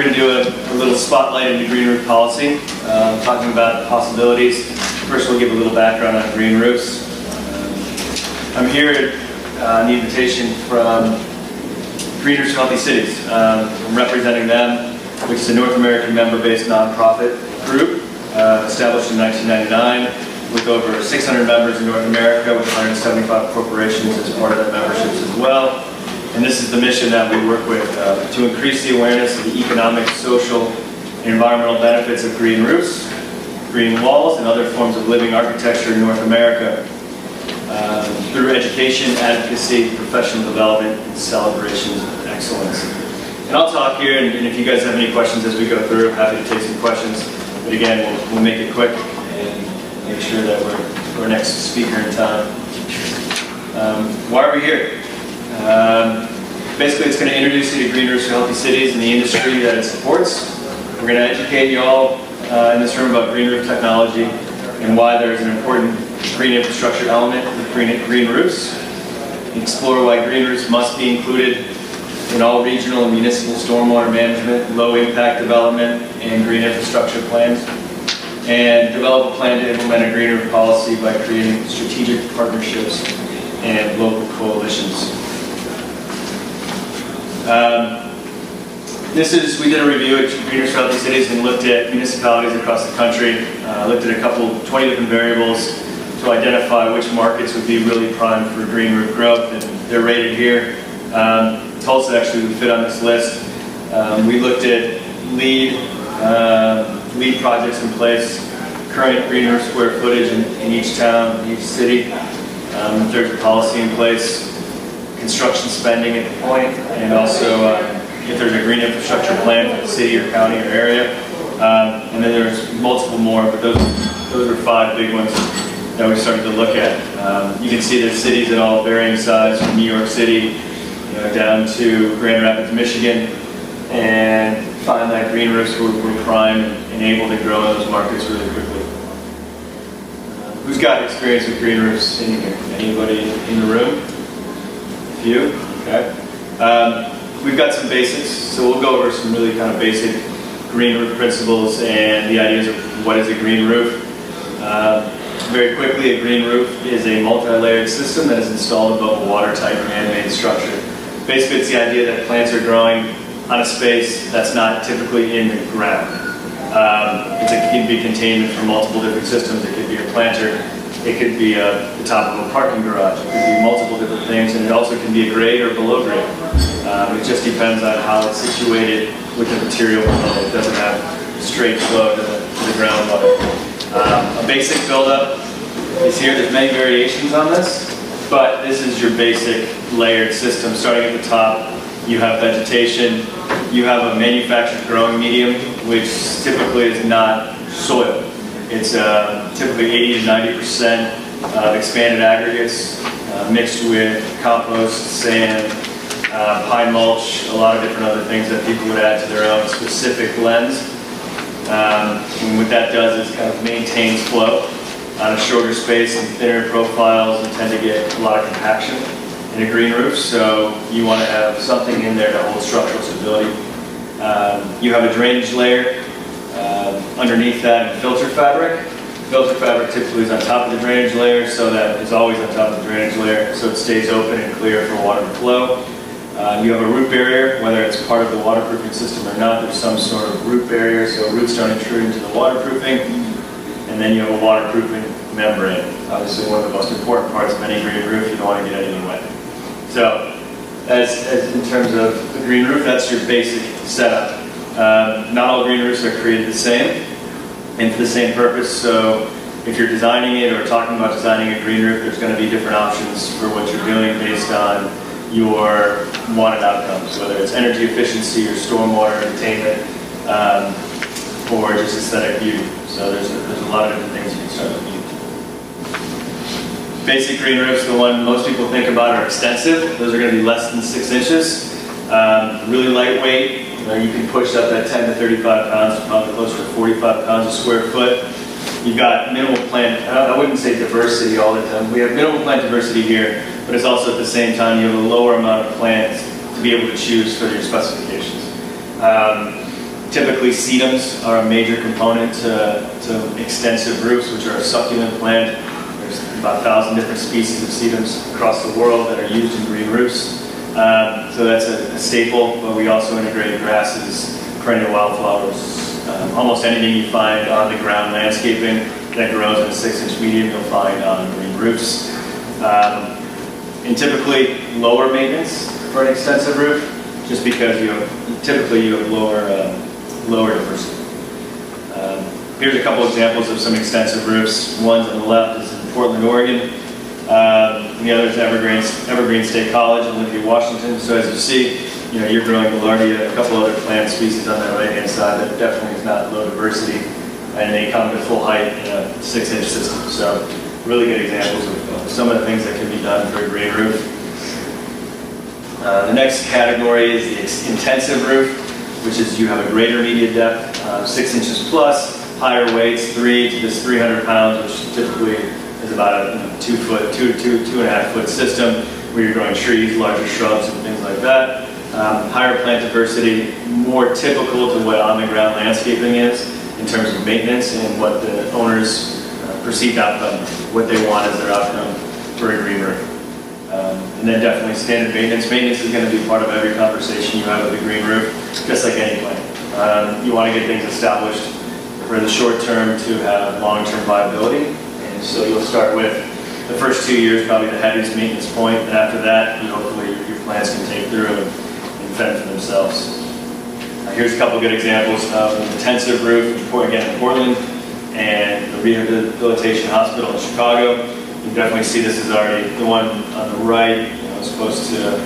We're going to do a little spotlight into green roof policy, talking about the possibilities. First, we'll give a little background on green roofs. I'm here on the invitation from Green Roofs for Healthy Cities. I'm representing them, which is a North American member-based nonprofit group established in 1999 with over 600 members in North America with 175 corporations as part of that memberships as well. And this is the mission that we work with, to increase the awareness of the economic, social, and environmental benefits of green roofs, green walls, and other forms of living architecture in North America through education, advocacy, professional development, and celebrations of excellence. And I'll talk here, and if you guys have any questions as we go through, I'm happy to take some questions. But again, we'll make it quick and make sure that we're next speaker in time. Why are we here? Basically, it's going to introduce you to Green Roofs for Healthy Cities and the industry that it supports. We're going to educate you all in this room about green roof technology and why there's an important green infrastructure element with green roofs. Explore why green roofs must be included in all regional and municipal stormwater management, low impact development, and green infrastructure plans. And develop a plan to implement a green roof policy by creating strategic partnerships and local coalitions. We did a review at Green Roofs for Healthy Cities and looked at municipalities across the country, looked at 20 different variables to identify which markets would be really primed for green roof growth, and they're rated here. Tulsa actually would fit on this list. We looked at lead projects in place, current green roof square footage in each town, in each city, if there's a policy in place, construction spending at the point, and also if there's a green infrastructure plan for the city or county or area. And then there's multiple more, but those are 5 big ones that we started to look at. You can see there's cities at all varying size, from New York City down to Grand Rapids, Michigan, and find that green roofs were primed and able to grow in those markets really quickly. Who's got experience with green roofs in here? Anybody in the room? A few? Okay. We've got some basics, so we'll go over some really kind of basic green roof principles and the ideas of what is a green roof. Very quickly, a green roof is a multi-layered system that is installed above a watertight man-made structure. Basically, it's the idea that plants are growing on a space that's not typically in the ground. It can be containment from multiple different systems. It could be a planter. It could be the top of a parking garage. It could be multiple different things, and it also can be a grade or below grade. It just depends on how it's situated with the material below. It doesn't have straight flow to the groundwater. A basic buildup is here. There's many variations on this, but this is your basic layered system. Starting at the top, you have vegetation. You have a manufactured growing medium, which typically is not soil. It's typically 80 to 90% of expanded aggregates mixed with compost, sand, pine mulch, a lot of different other things that people would add to their own specific lens. And what that does is kind of maintains flow on a shorter space, and thinner profiles and tend to get a lot of compaction in a green roof, so you want to have something in there to hold structural stability. You have a drainage layer underneath that, and filter fabric. Filter fabric typically is on top of the drainage layer, so that it's always on top of the drainage layer, so it stays open and clear for water to flow. You have a root barrier, whether it's part of the waterproofing system or not. There's some sort of root barrier, so roots don't intrude into the waterproofing. And then you have a waterproofing membrane. Obviously, one of the most important parts of any green roof. You don't want to get anything wet. So, as in terms of the green roof, that's your basic setup. Not all green roofs are created the same and for the same purpose. So, if you're designing it or talking about designing a green roof, there's going to be different options for what you're doing based on your wanted outcomes, whether it's energy efficiency or stormwater containment, or just aesthetic beauty. So there's a lot of different things you can start looking at. Basic green roofs, the one most people think about, are extensive. Those are going to be less than 6 inches. Really lightweight. You can push up that 10 to 35 pounds, probably closer to 45 pounds a square foot. You've got minimal plant, I wouldn't say diversity all the time. We have minimal plant diversity here, but it's also at the same time you have a lower amount of plants to be able to choose for your specifications. Typically, sedums are a major component to extensive roofs, which are a succulent plant. There's about 1,000 different species of sedums across the world that are used in green roofs. So that's a staple, but we also integrate grasses, perennial wildflowers, almost anything you find on the ground landscaping that grows in a 6-inch medium, you'll find on green roofs. And typically lower maintenance for an extensive roof, just because typically you have lower diversity. Here's a couple examples of some extensive roofs. One on the left is in Portland, Oregon. And the other is Evergreen State College in Olympia, Washington. So as you see, you're growing gaillardia, a couple other plant species on that right-hand side that definitely is not low diversity, and they come to full height in a 6-inch system. So really good examples of some of the things that can be done for a green roof. The next category is the intensive roof, which is you have a greater media depth, 6 inches plus, higher weights, 3 to 300 pounds, which typically is about a 2.5 foot system where you're growing trees, larger shrubs, and things like that. Higher plant diversity, more typical to what on-the-ground landscaping is in terms of maintenance and what the owner's perceived outcome, what they want as their outcome for a green roof. And then definitely standard maintenance. Maintenance is going to be part of every conversation you have with a green roof, just like any plant. You want to get things established for the short term to have long-term viability. And so you'll start with the first 2 years, probably the heaviest maintenance point, and after that, hopefully your plants can take through and fend for themselves. Here's a couple good examples of an intensive roof, again in Portland, and the Rehabilitation Hospital in Chicago. You can definitely see this is already the one on the right, as opposed to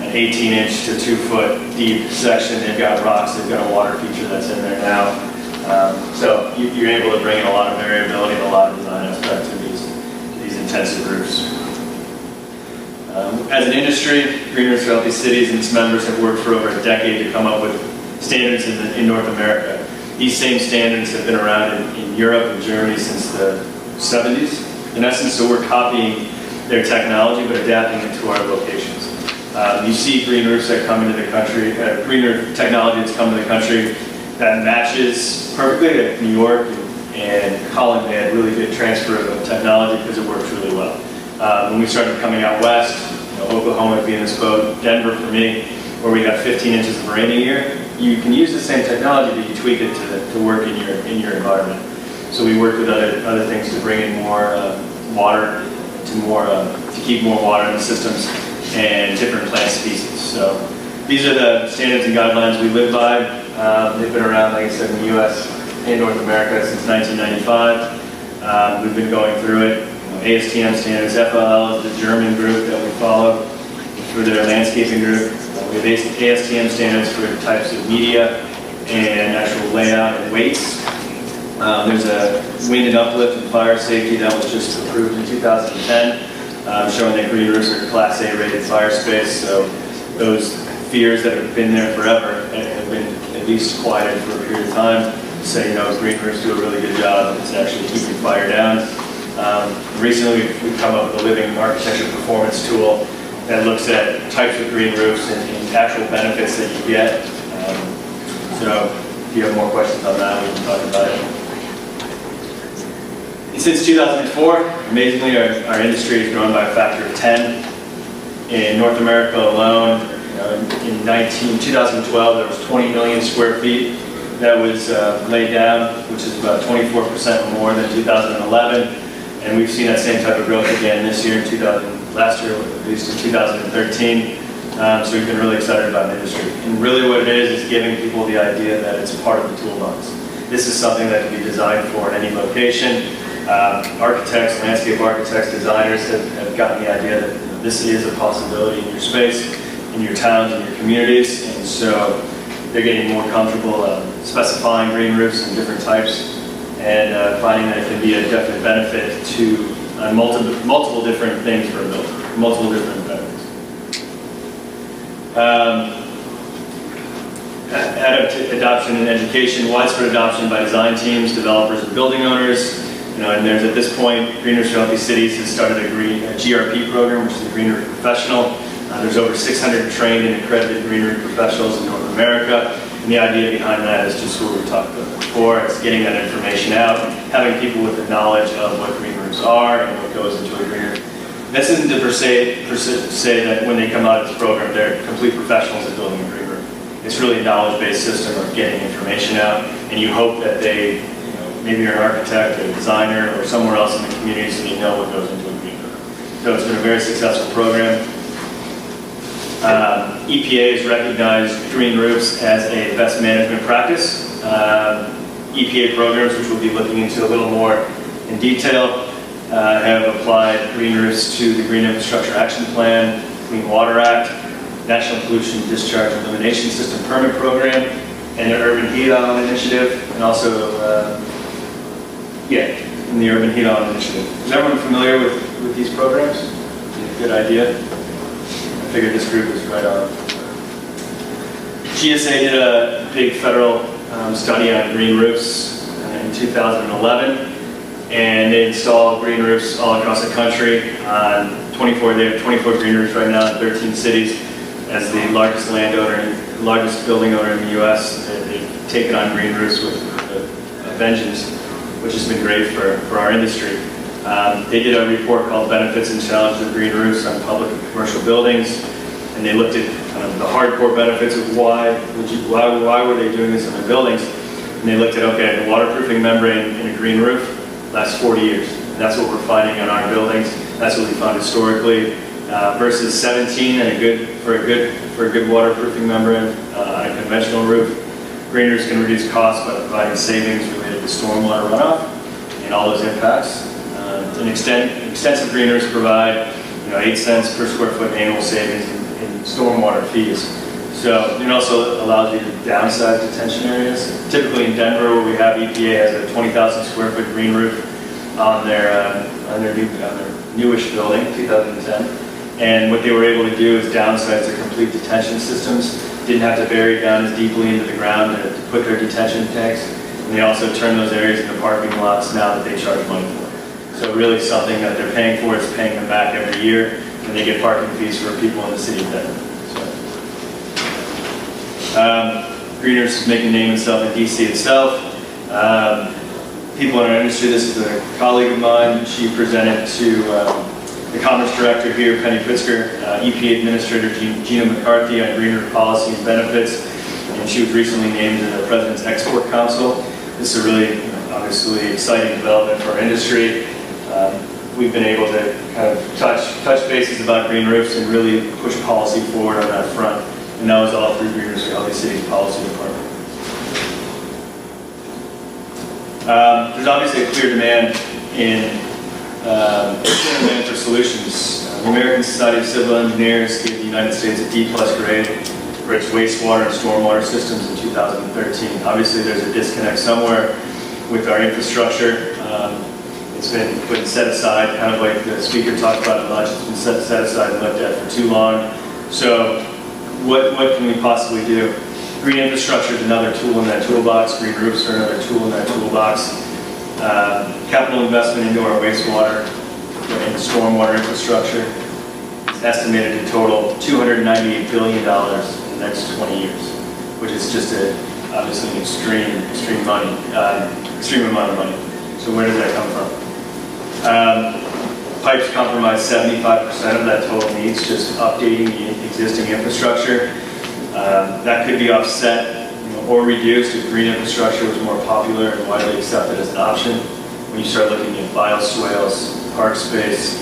an 18-inch to 2-foot deep section. They've got rocks, they've got a water feature that's in there now. So you're able to bring in a lot of variability and a lot of design aspect to these intensive roofs. As an industry, Green Roofs for Healthy Cities and its members have worked for over a decade to come up with standards in North America. These same standards have been around in Europe and Germany since the 70s. In essence, so we're copying their technology but adapting it to our locations. You see green roofs that come into the country, green roof technology that's come to the country that matches perfectly. Like New York and Holland, they had really good transfer of technology because it works really well. When we started coming out west, Oklahoma being this boat, Denver for me, where we have 15 inches of rain a year, you can use the same technology, but you tweak it to work in your environment. So we work with other things to bring in more water, to keep more water in the systems, and different plant species. So these are the standards and guidelines we live by. They've been around, like I said, in the U.S. and North America since 1995. We've been going through it. ASTM standards, FLL is the German group that we follow for their landscaping group. We have ASTM standards for types of media and actual layout and weights. There's a wind and uplift and fire safety that was just approved in 2010, showing that green roofs are Class A rated fire space. So those fears that have been there forever have been at least quieted for a period of time. So green roofs do a really good job. It's actually keeping fire down. Recently, we've come up with a living architecture performance tool that looks at types of green roofs and actual benefits that you get. So if you have more questions on that, we can talk about it. Since 2004, amazingly, our industry has grown by a factor of 10. In North America alone, in 2012, there was 20 million square feet that was laid down, which is about 24% more than 2011. And we've seen that same type of growth again this year, last year, at least in 2013. So we've been really excited about the industry. And really what it is giving people the idea that it's part of the toolbox. This is something that can be designed for in any location. Architects, landscape architects, designers have gotten the idea that this is a possibility in your space, in your towns, in your communities. And so they're getting more comfortable specifying green roofs and different types, and finding that it can be a definite benefit to multiple different things for a building, multiple different benefits. Adoption and education, widespread adoption by design teams, developers, and building owners. And there's at this point, Green Roofs for Healthy Cities has started a GRP program, which is a Green Roof Professional. There's over 600 trained and accredited green roof professionals in North America. And the idea behind that is just what we talked about before. It's getting that information out, having people with the knowledge of what green roofs are and what goes into a green roof. This isn't to per se that when they come out of this program, they're complete professionals at building a green roof. It's really a knowledge-based system of getting information out, and you hope that they, maybe you're an architect, a designer, or somewhere else in the community, so you know what goes into a green roof. So it's been a very successful program. EPA has recognized green roofs as a best management practice. EPA programs, which we'll be looking into a little more in detail, have applied green roofs to the Green Infrastructure Action Plan, Clean Water Act, National Pollution Discharge Elimination System Permit Program, and the Urban Heat-On Initiative, and also, in the Urban Heat-On Initiative. Is everyone familiar with these programs? Good idea. I figured this group is right on. GSA did a big federal study on green roofs in 2011, and they installed green roofs all across the country. They have 24 green roofs right now in 13 cities. As the largest landowner, largest building owner in the U.S., they've taken on green roofs with a vengeance, which has been great for our industry. They did a report called Benefits and Challenges of Green Roofs on Public and Commercial Buildings, and they looked at kind of the hardcore benefits of why were they doing this in their buildings. And they looked at, okay, the waterproofing membrane in a green roof lasts 40 years. And that's what we're finding in our buildings. That's what we found historically, versus 17 and for a good waterproofing membrane on a conventional roof. Green roofs can reduce costs by providing savings related to stormwater runoff and all those impacts. Extensive green roofs provide 8 cents per square foot annual savings in stormwater fees. So it also allows you to downsize detention areas. Typically in Denver, where we have EPA has a 20,000 square foot green roof on their newish building, 2010. And what they were able to do is downsize their complete detention systems. Didn't have to bury down as deeply into the ground to put their detention tanks. And they also turn those areas into parking lots now that they charge money for. So really something that they're paying for is paying them back every year, and they get parking fees for people in the city of Denver. Green roofs is making a name itself in DC itself. People in our industry, this is a colleague of mine. She presented to the Commerce Director here, Penny Pritzker, EPA Administrator Gina McCarthy on green roof policy and benefits, and she was recently named to the President's Export Council. This is a really, obviously, exciting development for our industry. We've been able to kind of touch bases about green roofs and really push policy forward on that front. And that was all through Green Roofs Reality City's policy department. There's obviously a clear demand for solutions. The American Society of Civil Engineers gave the United States a D+ grade for its wastewater and stormwater systems in 2013. Obviously, there's a disconnect somewhere with our infrastructure. It's been set aside, kind of like the speaker talked about lunch. It's been set aside and looked at for too long. So what can we possibly do? Green infrastructure is another tool in that toolbox. Green roofs are another tool in that toolbox. Capital investment into our wastewater and stormwater infrastructure is estimated to total $298 billion in the next 20 years, which is just obviously an extreme amount of money. So where does that come from? Pipes comprise 75% of that total needs, just updating the existing infrastructure. That could be offset or reduced if green infrastructure was more popular and widely accepted as an option. When you start looking at bioswales, park space,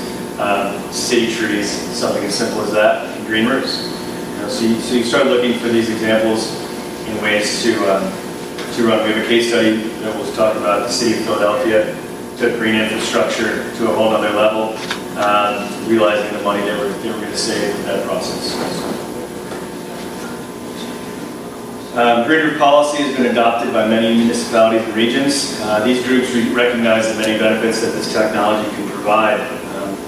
city trees, something as simple as that, and green roofs. So you start looking for these examples in ways to run. We have a case study that we'll talk about. The city of Philadelphia took green infrastructure to a whole other level, realizing the money they were going to save with that process. Green roof policy has been adopted by many municipalities and regions. These groups recognize the many benefits that this technology can provide.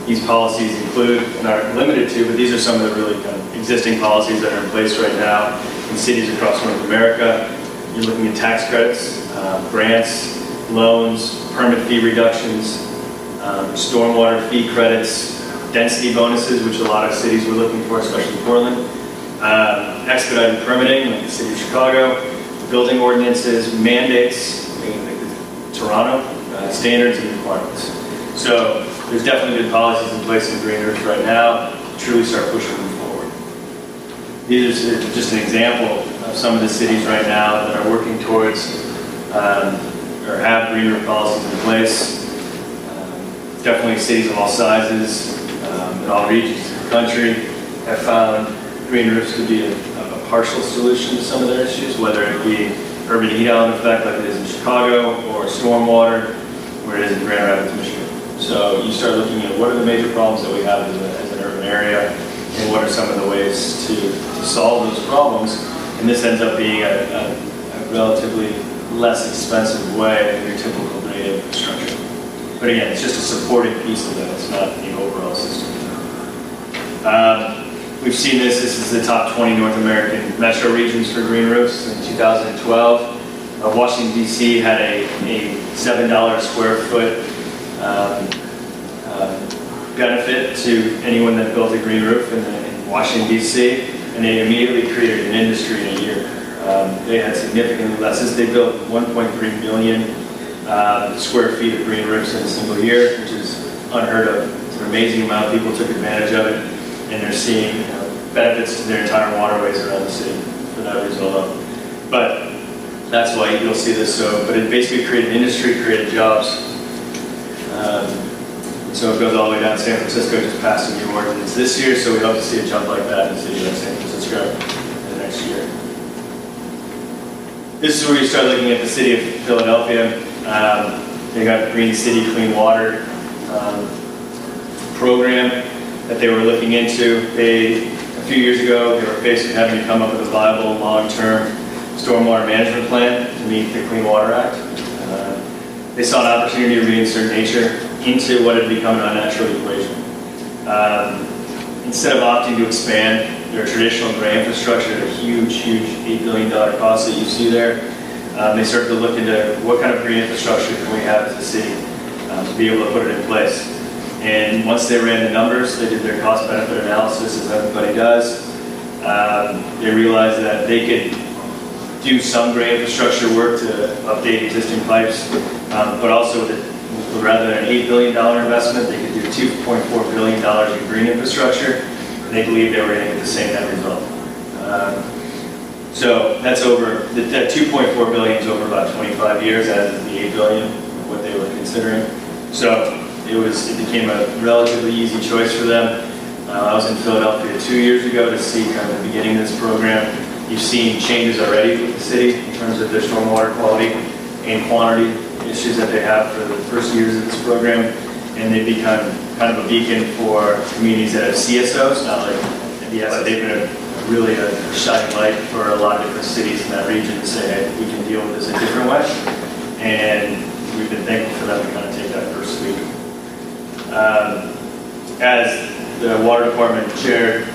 These policies include, and aren't limited to, but these are some of the really kind of existing policies that are in place right now in cities across North America. You're looking at tax credits, grants, loans, permit fee reductions, stormwater fee credits, density bonuses, which a lot of cities were looking for, especially Portland, expedited permitting, like the city of Chicago, building ordinances, mandates, Toronto standards and requirements. So there's definitely good policies in place in green roofs right now to truly start pushing them forward. These are just an example of some of the cities right now that are working towards or have green roof policies in place. Definitely cities of all sizes in all regions of the country have found green roofs to be a partial solution to some of their issues, whether it be urban heat island effect like it is in Chicago, or stormwater, where it is in Grand Rapids, Michigan. So you start looking at what are the major problems that we have as an urban area, and what are some of the ways to solve those problems. And this ends up being a relatively less expensive way than your typical green infrastructure. But again, it's just a supporting piece of that. It's not the overall system. We've seen this. This is the top 20 North American metro regions for green roofs in 2012. Washington, D.C. had a $7 a square foot benefit to anyone that built a green roof in Washington, D.C., and they immediately created an industry in a year. They had significantly less. They built 1.3 million square feet of green roofs in a single year, which is unheard of. It's an amazing amount of people took advantage of it, and they're seeing benefits to their entire waterways around the city for that reason alone. But that's why you'll see this. But it basically created industry, created jobs. So it goes all the way down to San Francisco, just passed a new ordinance this year, so we hope to see a jump like that in the city of San Francisco in the next year. This is where you start looking at the city of Philadelphia. They got the Green City Clean Water program that they were looking into. A few years ago, they were faced with having to come up with a viable long-term stormwater management plan to meet the Clean Water Act. They saw an opportunity to reinsert nature into what had become an unnatural equation. Instead of opting to expand their traditional gray infrastructure at a huge $8 billion cost that you see there, they started to look into what kind of green infrastructure can we have as a city to be able to put it in place. And once they ran the numbers, they did their cost-benefit analysis, as everybody does. They realized that they could do some gray infrastructure work to update existing pipes, but also rather than an $8 billion investment, they could do $2.4 billion in green infrastructure, and they believed they were going to get the same net result. So that's over, that $2.4 billion is over about 25 years, as is the $8 billion, what they were considering. So it became a relatively easy choice for them. I was in Philadelphia 2 years ago to see kind of the beginning of this program. You've seen changes already with the city in terms of their stormwater quality and quantity issues that they have for the first years of this program, and they've become kind of a beacon for communities that have CSOs, not like MDS. They've been really a shining light for a lot of different cities in that region to say, hey, we can deal with this a different way, and we've been thankful for them to kind of take that first lead. As the water department chair,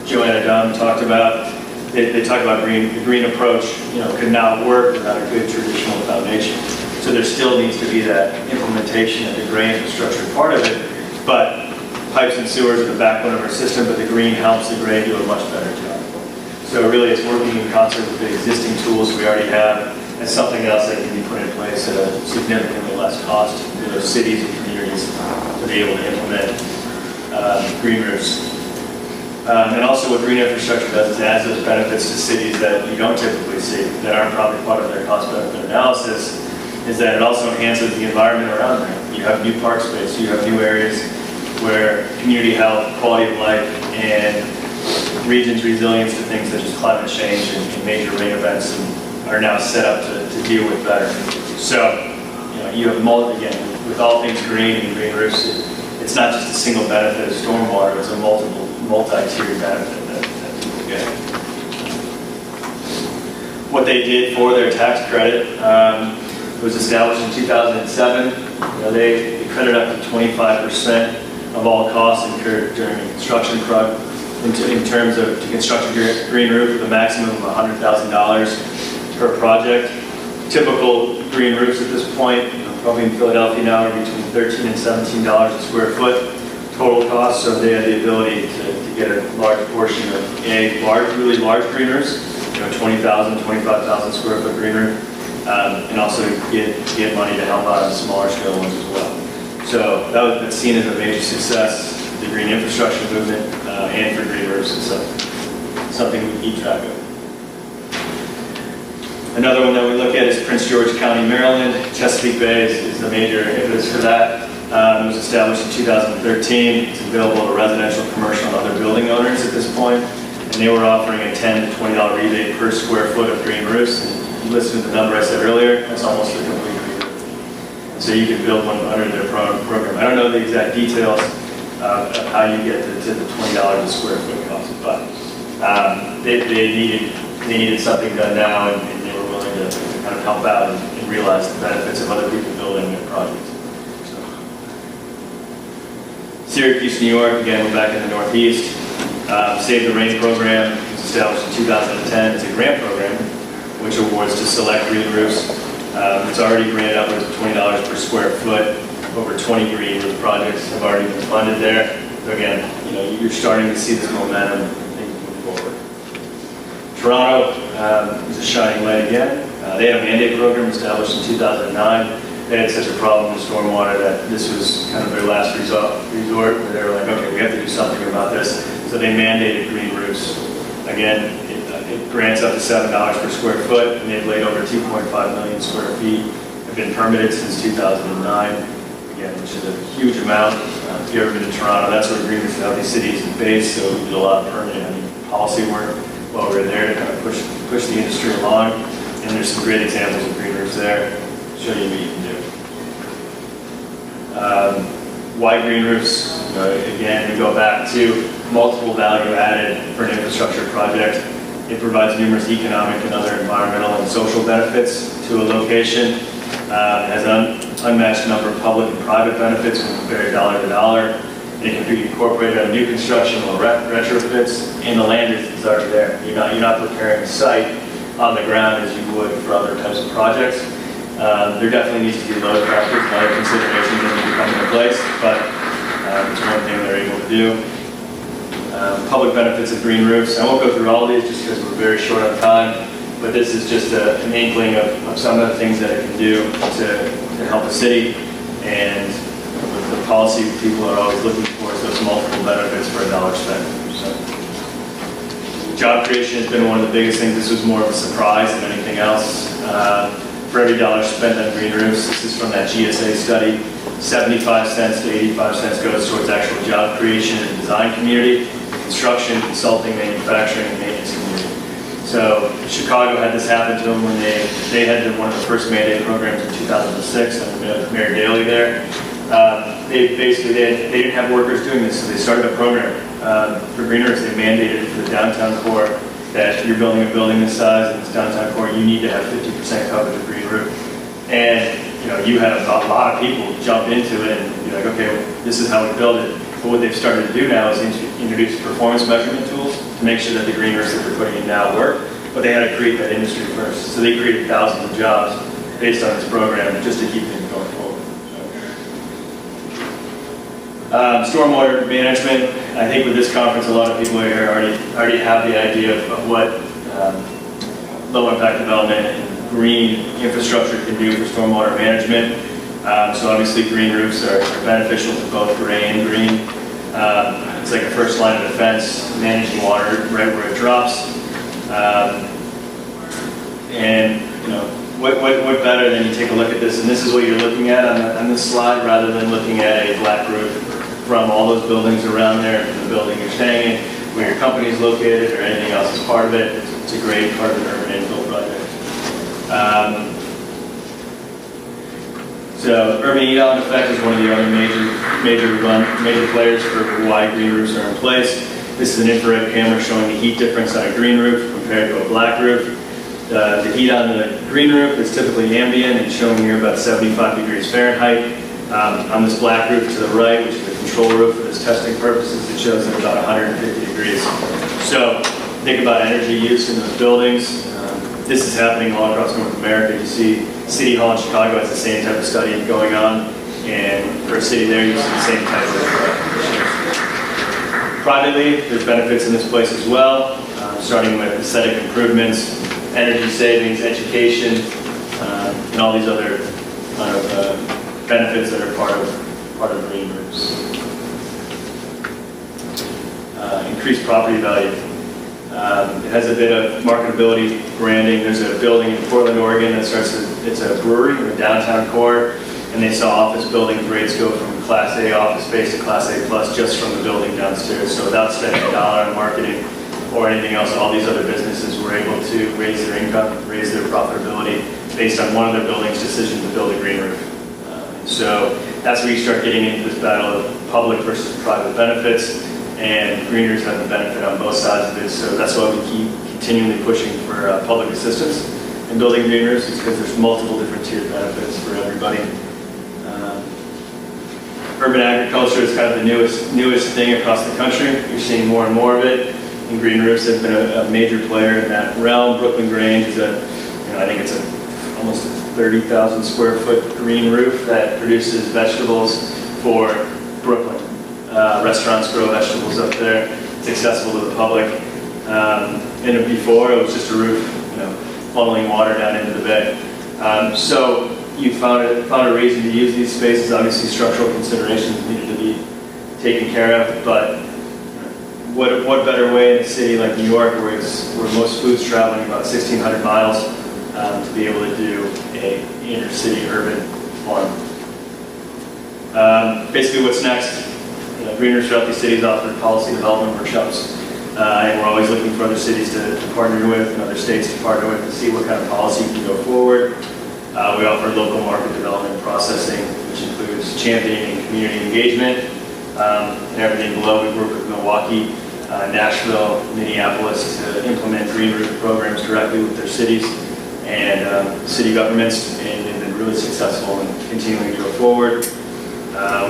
Joanna Dunn, talked about, they talk about the green approach, could not work without a good traditional foundation. So there still needs to be that implementation of the gray infrastructure part of it, but pipes and sewers are the backbone of our system, but the green helps the gray do a much better job. So really it's working in concert with the existing tools we already have as something else that can be put in place at a significantly less cost for those cities and communities to be able to implement green roofs. And also what green infrastructure does is it adds those benefits to cities that you don't typically see, that aren't probably part of their cost-benefit analysis, is that it also enhances the environment around there. You have new park space, you have new areas where community health, quality of life, and regions' resilience to things such as climate change and major rain events are now set up to deal with better. So, you have again, with all things green and green roofs, it's not just a single benefit of stormwater, it's a multi-tiered benefit that people get. What they did for their tax credit was established in 2007. They credit up to 25% of all costs incurred during a construction project in terms of to construct a green roof with a maximum of $100,000 per project. Typical green roofs at this point, probably in Philadelphia now, are between $13 and $17 a square foot total cost. So they had the ability to get a large portion of really large green roofs, a 20,000, 25,000 square foot green roof, and also get money to help out on smaller scale ones as well. So that's seen as a major success, the green infrastructure movement, and for green roofs itself. Something we keep track of. Another one that we look at is Prince George County, Maryland. Chesapeake Bay is the major impetus for that. It was established in 2013. It's available to residential, commercial, and other building owners at this point. And they were offering a $10 to $20 rebate per square foot of green roofs. And you listened to the number I said earlier, that's almost a complete green roof. So you can build one under their program. I don't know the exact details of how you get to the $20 a square foot cost, but they needed something done now, and they were willing to kind of help out and realize the benefits of other people building their projects. So. Syracuse, New York, again, we're back in the Northeast. Save the Rain program was established in 2010. It's a grant program which awards to select green roofs. It's already granted upwards of $20 per square foot. Over 20 green roof projects have already been funded there. So again, you're starting to see this momentum and things move forward. Toronto is a shining light again. They had a mandate program established in 2009. They had such a problem with stormwater that this was kind of their last resort where they were like, okay, we have to do something about this. So they mandated green roofs. Again, it grants up to $7 per square foot, and they've laid over 2.5 million square feet. Have been permitted since 2009, again, which is a huge amount. If you've ever been to Toronto, that's where Green Roofs Healthy Cities is based, so we did a lot of permitting policy work while we were there to kind of push the industry along. And there's some great examples of green roofs there. Show you what you can do. Why green roofs? Again, we go back to multiple value added for an infrastructure project. It provides numerous economic and other environmental and social benefits to a location. It has an unmatched number of public and private benefits when compared dollar to dollar. It can be incorporated on new construction or retrofits, and the land is already there. You're not preparing a site on the ground as you would for other types of projects. There definitely needs to be load factors and other considerations that need to come into place, but it's one thing they're able to do. Public benefits of green roofs. I won't go through all of these just because we're very short on time, but this is just an inkling of some of the things that it can do to help a city, and with the policy people are always looking for is those multiple benefits for a dollar spent. So, job creation has been one of the biggest things. This was more of a surprise than anything else. For every dollar spent on green roofs, this is from that GSA study, 75 cents to 85 cents goes towards actual job creation in the design community, construction, consulting, manufacturing, and maintenance community. So Chicago had this happen to them when they had one of the first mandate programs in 2006 under Mayor Daley there. They didn't have workers doing this, so they started a program for green roofs. They mandated for the downtown core that if you're building a building this size in this downtown core, you need to have 50% coverage of green roof. And you had a lot of people jump into it and be like, okay, well, this is how we build it. But what they've started to do now is introduce performance measurement tools to make sure that the green roofs that they're putting in now work. But they had to create that industry first. So they created thousands of jobs based on this program just to keep things going forward. Stormwater management. I think with this conference, a lot of people here already have the idea of what low impact development and green infrastructure can do for stormwater management. So obviously green roofs are beneficial to both gray and green. It's like a first line of defense, managing water right where it drops. And what better than you take a look at this, and this is what you're looking at on this slide, rather than looking at a black roof from all those buildings around there, the building you're staying in, where your company is located, or anything else is part of it. It's a great part of an urban infill project. So urban heat-on effect is one of the other major players for why green roofs are in place. This is an infrared camera showing the heat difference on a green roof compared to a black roof. The heat on the green roof is typically ambient and showing here about 75 degrees Fahrenheit. On this black roof to the right, which is the control roof for this testing purposes, it shows at about 150 degrees. So think about energy use in those buildings. This is happening all across North America. You see City Hall in Chicago has the same type of study going on, and for a city there, you see the same type of issues. Privately, there's benefits in this place as well, starting with aesthetic improvements, energy savings, education, and all these other kind of benefits that are part of green roofs. Increased property value. It has a bit of marketability, branding. There's a building in Portland, Oregon that it's a brewery in the downtown core, and they saw office building rates go from Class A office space to Class A plus just from the building downstairs. So without spending a dollar on marketing or anything else, all these other businesses were able to raise their income, raise their profitability based on one of their buildings' decision to build a green roof. So that's where you start getting into this battle of public versus private benefits, and green roofs have the benefit on both sides of it. So that's why we keep continually pushing for public assistance in building green roofs, is because there's multiple different tiered benefits for everybody. Urban agriculture is kind of the newest thing across the country. You're seeing more and more of it. And green roofs have been a major player in that realm. Brooklyn Grange is I think it's almost a 30,000 square foot green roof that produces vegetables for Brooklyn. Restaurants grow vegetables up there. It's accessible to the public. And before, it was just a roof, funneling water down into the bay. So you found a reason to use these spaces. Obviously, structural considerations needed to be taken care of, but what better way in a city like New York, where most food's traveling about 1,600 miles, to be able to do a inner city urban farm. Basically, what's next? Green roofs throughout these cities offer policy development workshops, and we're always looking for other cities to partner with and other states to partner with to see what kind of policy can go forward. We offer local market development processing, which includes championing and community engagement, and everything below. We work with Milwaukee, Nashville, Minneapolis to implement green roof programs directly with their cities and city governments, and they've been really successful in continuing to go forward.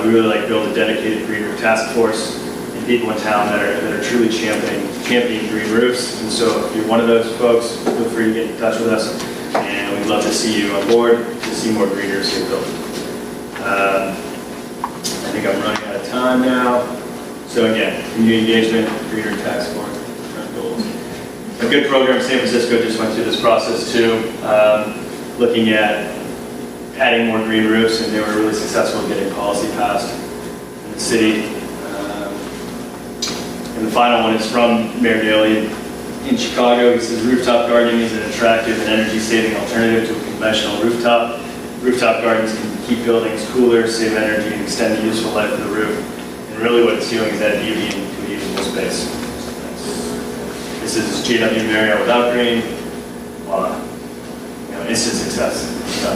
We really like to build a dedicated green roof task force and people in town that are truly championing green roofs. And so if you're one of those folks, feel free to get in touch with us, and we'd love to see you on board to see more green roofs get built. I think I'm running out of time now. So again, community engagement, green roof task force, goals. A good program, San Francisco just went through this process too, looking at adding more green roofs, and they were really successful in getting policy passed in the city. And the final one is from Mayor Daley in Chicago. He says rooftop gardening is an attractive and energy-saving alternative to a conventional rooftop. Rooftop gardens can keep buildings cooler, save energy, and extend the useful life of the roof. And really what it's doing is add beauty into a usable space. This is JW Marriott without green. Voila. Instant success. So